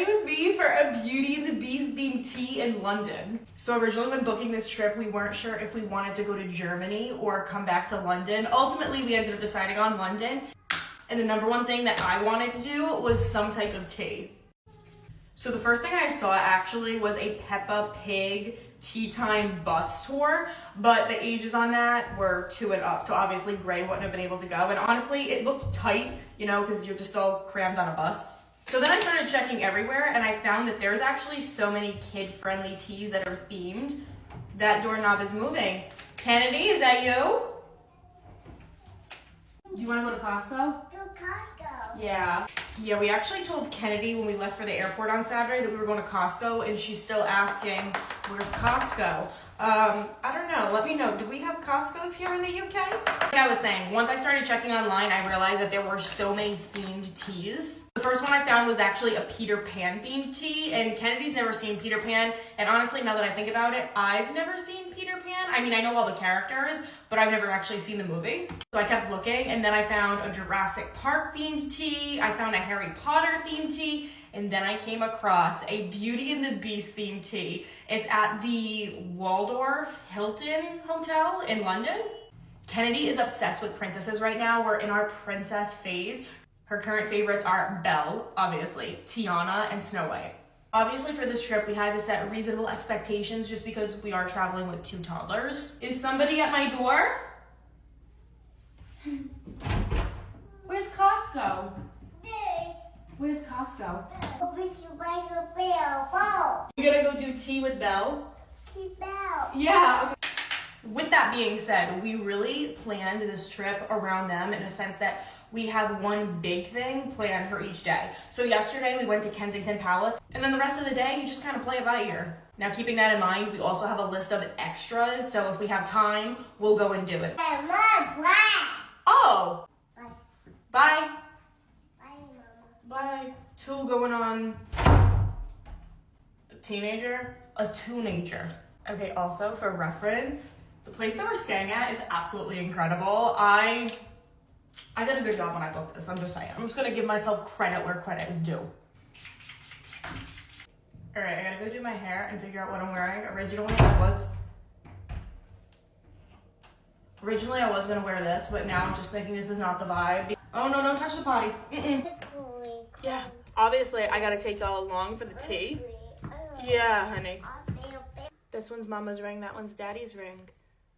ready with me for a Beauty and the Beast themed tea in London. So originally when booking this trip, we weren't sure if we wanted to go to Germany or come back to London. Ultimately, we ended up deciding on London. And the number one thing that I wanted to do was some type of tea. So the first thing I saw actually was a Peppa Pig tea time bus tour, but the ages on that were 2 and up. So obviously Gray wouldn't have been able to go. And honestly, it looks tight, you know, because you're just all crammed on a bus. So then I started checking everywhere and I found that there's actually so many kid-friendly teas that are themed. That doorknob is moving. Kennedy, is that you? Do you want to go to Costco? Yeah. Yeah, we actually told Kennedy when we left for the airport on Saturday that we were going to Costco, and she's still asking, where's Costco? I don't know. Let me know. Do we have Costco's here in the UK? Like I was saying, once I started checking online, I realized that there were so many themed teas. The first one I found was actually a Peter Pan themed tea, and Kennedy's never seen Peter Pan, and honestly, now that I think about it, I've never seen Peter Pan. I mean, I know all the characters, but I've never actually seen the movie. So I kept looking, and then I found a Jurassic Park themed tea, I found a Harry Potter themed tea, and then I came across a Beauty and the Beast themed tea. It's at the Waldorf Hilton Hotel in London. Kennedy is obsessed with princesses right now. We're in our princess phase. Her current favorites are Belle, obviously, Tiana, and Snow White. Obviously for this trip, we had to set reasonable expectations just because we are traveling with 2 toddlers. Is somebody at my door? Where's Costco? Where's Costco? You gonna go do tea with Belle? Yeah. Okay. With that being said, we really planned this trip around them in a sense that we have one big thing planned for each day. So yesterday we went to Kensington Palace, and then the rest of the day you just kind of play it by ear. Now keeping that in mind, we also have a list of extras, so if we have time, we'll go and do it. Oh! Bye. Bye. Bye. 2 going on a teenager, a teenager. Okay, also for reference, the place that we're staying at is absolutely incredible. I did a good job when I booked this, I'm just saying. I'm just gonna give myself credit where credit is due. All right, I gotta go do my hair and figure out what I'm wearing. Originally I was gonna wear this, but now I'm just thinking this is not the vibe. Oh no, don't touch the potty. Yeah, obviously I gotta take y'all along for the tea. Yeah, honey. This one's mama's ring, that one's daddy's ring,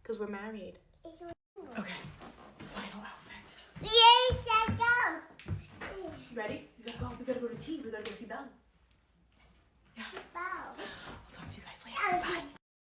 because we're married. Okay, final outfit. You ready? We gotta go to tea, we gotta go see Belle.